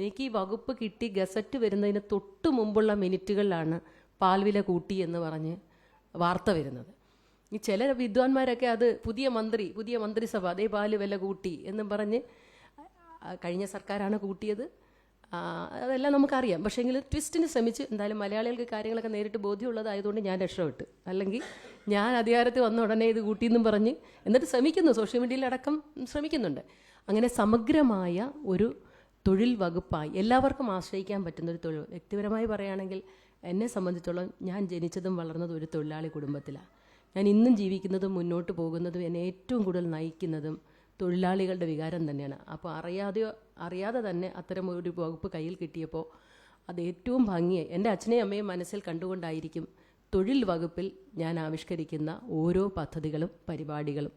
എനിക്ക് ഈ വകുപ്പ് കിട്ടി ഗസറ്റ് വരുന്നതിന് തൊട്ട് മുമ്പുള്ള മിനിറ്റുകളിലാണ് പാൽവില കൂട്ടി എന്ന് പറഞ്ഞ് വാർത്ത വരുന്നത്. ഈ ചില വിദ്വാൻമാരൊക്കെ അത് പുതിയ മന്ത്രിസഭ അതേ പാല് വില കൂട്ടി എന്നും പറഞ്ഞ് കഴിഞ്ഞ സർക്കാരാണ് കൂട്ടിയത്, അതെല്ലാം നമുക്കറിയാം. പക്ഷേങ്കിൽ ട്വിസ്റ്റിന് ശ്രമിച്ച് എന്തായാലും മലയാളികൾക്ക് കാര്യങ്ങളൊക്കെ നേരിട്ട് ബോധ്യമുള്ളതായതുകൊണ്ട് ഞാൻ രക്ഷപ്പെട്ടു. അല്ലെങ്കിൽ ഞാൻ അധികാരത്തിൽ വന്ന ഉടനെ ഇത് കൂട്ടിയെന്നും പറഞ്ഞ് എന്നിട്ട് ശ്രമിക്കുന്നു, സോഷ്യൽ മീഡിയയിലടക്കം ശ്രമിക്കുന്നുണ്ട്. അങ്ങനെ സമഗ്രമായ ഒരു തൊഴിൽ വകുപ്പായി എല്ലാവർക്കും ആശ്രയിക്കാൻ പറ്റുന്നൊരു തൊഴിൽ. വ്യക്തിപരമായി പറയുകയാണെങ്കിൽ എന്നെ സംബന്ധിച്ചോളം ഞാൻ ജനിച്ചതും വളർന്നതും ഒരു തൊഴിലാളി കുടുംബത്തിലാണ്. ഞാൻ ഇന്നും ജീവിക്കുന്നതും മുന്നോട്ട് പോകുന്നതും എന്നെ ഏറ്റവും കൂടുതൽ നയിക്കുന്നതും തൊഴിലാളികളുടെ വികാരം തന്നെയാണ്. അപ്പോൾ അറിയാതെ തന്നെ അത്തരം ഒരു വകുപ്പ് കയ്യിൽ കിട്ടിയപ്പോൾ അത് ഏറ്റവും ഭംഗിയായി എൻ്റെ അച്ഛനെയും അമ്മയും മനസ്സിൽ കണ്ടുകൊണ്ടായിരിക്കും തൊഴിൽ വകുപ്പിൽ ഞാൻ ആവിഷ്കരിക്കുന്ന ഓരോ പദ്ധതികളും പരിപാടികളും.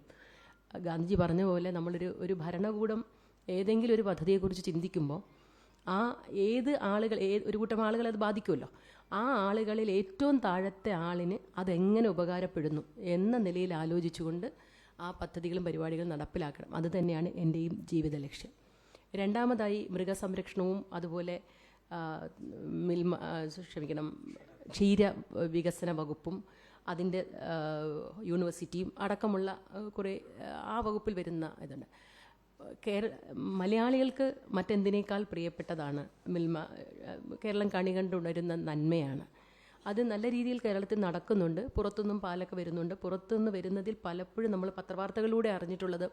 ഗാന്ധിജി പറഞ്ഞ പോലെ നമ്മളൊരു ഭരണകൂടം ഏതെങ്കിലും ഒരു പദ്ധതിയെക്കുറിച്ച് ചിന്തിക്കുമ്പോൾ ആ ഒരു കൂട്ടം ആളുകളെ അത് ബാധിക്കുമല്ലോ. ആ ആളുകളിൽ ഏറ്റവും താഴത്തെ ആളിന് അതെങ്ങനെ ഉപകാരപ്പെടുന്നു എന്ന നിലയിൽ ആലോചിച്ചുകൊണ്ട് ആ പദ്ധതികളും പരിപാടികളും നടപ്പിലാക്കണം. അത് തന്നെയാണ് എൻ്റെയും ജീവിത ലക്ഷ്യം. രണ്ടാമതായി മൃഗസംരക്ഷണവും അതുപോലെ ക്ഷീര വികസന വകുപ്പും അതിൻ്റെ യൂണിവേഴ്സിറ്റിയും അടക്കമുള്ള കുറേ ആ വകുപ്പിൽ വരുന്ന ഇതുണ്ട്. മലയാളികൾക്ക് മറ്റെന്തിനേക്കാൾ പ്രിയപ്പെട്ടതാണ് കേരളം കണി കണ്ടുണരുന്ന നന്മയാണ്. അത് നല്ല രീതിയിൽ കേരളത്തിൽ നടക്കുന്നുണ്ട്. പുറത്തുനിന്നും പാലൊക്കെ വരുന്നുണ്ട്. പുറത്തുനിന്ന് വരുന്നതിൽ പലപ്പോഴും നമ്മൾ പത്രവാർത്തകളിലൂടെ അറിഞ്ഞിട്ടുള്ളത്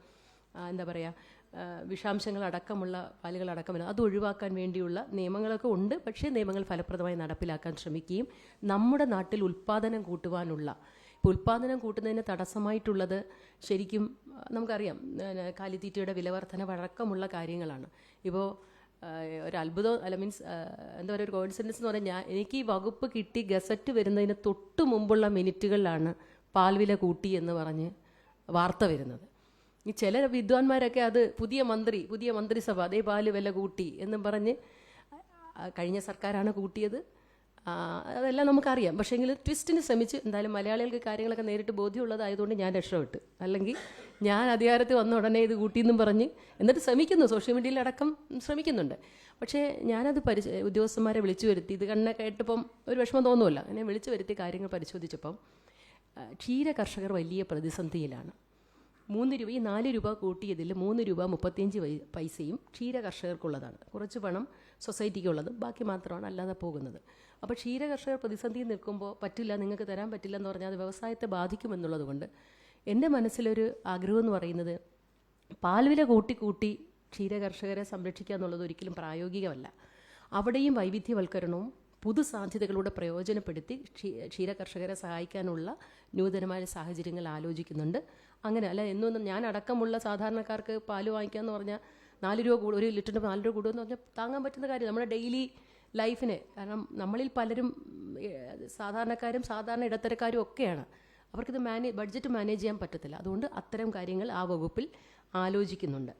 വിഷാംശങ്ങളടക്കമുള്ള പാലുകളടക്കം വരുന്നത് അത് ഒഴിവാക്കാൻ വേണ്ടിയുള്ള നിയമങ്ങളൊക്കെ ഉണ്ട്. പക്ഷേ നിയമങ്ങൾ ഫലപ്രദമായി നടപ്പിലാക്കാൻ ശ്രമിക്കുകയും നമ്മുടെ നാട്ടിൽ ഉൽപ്പാദനം കൂട്ടുവാനുള്ള ഉൽപ്പാദനം കൂട്ടുന്നതിന് തടസ്സമായിട്ടുള്ളത് ശരിക്കും നമുക്കറിയാം കാലിത്തീറ്റയുടെ വിലവർധന അടക്കമുള്ള കാര്യങ്ങളാണ്. ഇപ്പോൾ ഒരു അത്ഭുതം എന്താ പറയുക, ഒരു കോയിൻസിഡൻസ് എന്ന് പറഞ്ഞാൽ എനിക്ക് ഈ വകുപ്പ് കിട്ടി ഗസറ്റ് വരുന്നതിന് തൊട്ട് മുമ്പുള്ള മിനിറ്റുകളിലാണ് പാൽവില കൂട്ടി എന്ന് പറഞ്ഞ് വാർത്ത വരുന്നത്. ഈ ചില വിദ്വാൻമാരൊക്കെ അത് പുതിയ മന്ത്രിസഭ അതേ പാല് വില കൂട്ടി എന്നും പറഞ്ഞ് കഴിഞ്ഞ സർക്കാരാണ് കൂട്ടിയത്, അതെല്ലാം നമുക്കറിയാം. പക്ഷേങ്കിൽ ട്വിസ്റ്റിന് ശ്രമിച്ച് എന്തായാലും മലയാളികൾക്ക് കാര്യങ്ങളൊക്കെ നേരിട്ട് ബോധ്യമുള്ളതായതുകൊണ്ട് ഞാൻ രക്ഷപ്പെട്ടു. അല്ലെങ്കിൽ ഞാൻ അധികാരത്തിൽ വന്ന ഉടനെ ഇത് കൂട്ടിയെന്നും പറഞ്ഞ് എന്നിട്ട് ശ്രമിക്കുന്നു, സോഷ്യൽ മീഡിയയിലടക്കം ശ്രമിക്കുന്നുണ്ട്. പക്ഷേ ഞാനത് ഉദ്യോഗസ്ഥന്മാരെ വിളിച്ചു വരുത്തി, ഇത് കേട്ടപ്പം ഒരു വിഷമം തോന്നുമല്ല. അങ്ങനെ വിളിച്ചു വരുത്തി കാര്യങ്ങൾ പരിശോധിച്ചപ്പം ക്ഷീര കർഷകർ വലിയ പ്രതിസന്ധിയിലാണ്. 3 രൂപ, ഈ 4 രൂപ കൂട്ടിയതിൽ 3 രൂപ 35 പൈസയും ക്ഷീര കർഷകർക്കുള്ളതാണ്. കുറച്ച് പണം സൊസൈറ്റിക്കുള്ളതും ബാക്കി മാത്രമാണ് അല്ലാതെ പോകുന്നത്. അപ്പോൾ ക്ഷീര കർഷകർ പ്രതിസന്ധിയിൽ നിൽക്കുമ്പോൾ പറ്റില്ല, നിങ്ങൾക്ക് തരാൻ പറ്റില്ല എന്ന് പറഞ്ഞാൽ അത് വ്യവസായത്തെ ബാധിക്കുമെന്നുള്ളത് കൊണ്ട് എൻ്റെ മനസ്സിലൊരു ആഗ്രഹം എന്ന് പറയുന്നത് പാൽവില കൂട്ടി ക്ഷീര കർഷകരെ സംരക്ഷിക്കുക എന്നുള്ളത് ഒരിക്കലും പ്രായോഗികമല്ല. അവിടെയും വൈവിധ്യവൽക്കരണവും പുതുസാധ്യതകളുടെ പ്രയോജനപ്പെടുത്തി ക്ഷീര കർഷകരെ സഹായിക്കാനുള്ള നൂതനമായ സാഹചര്യങ്ങൾ ആലോചിക്കുന്നുണ്ട്. അങ്ങനെ അല്ല എന്നൊന്നും ഞാൻ അടക്കമുള്ള സാധാരണക്കാർക്ക് പാല് വാങ്ങിക്കാമെന്ന് പറഞ്ഞാൽ 4 രൂപ കൂടും, 1 ലിറ്ററിന് 4 രൂപ കൂടുമെന്ന് പറഞ്ഞാൽ താങ്ങാൻ പറ്റുന്ന കാര്യം നമ്മുടെ ഡെയിലി ലൈഫിന്. കാരണം നമ്മളിൽ പലരും സാധാരണക്കാരും സാധാരണ ഇടത്തരക്കാരും ഒക്കെയാണ്. അവർക്കിത് ബഡ്ജറ്റ് മാനേജ് ചെയ്യാൻ പറ്റത്തില്ല. അതുകൊണ്ട് അത്തരം കാര്യങ്ങൾ ആ വകുപ്പിൽ ആലോചിക്കുന്നുണ്ട്.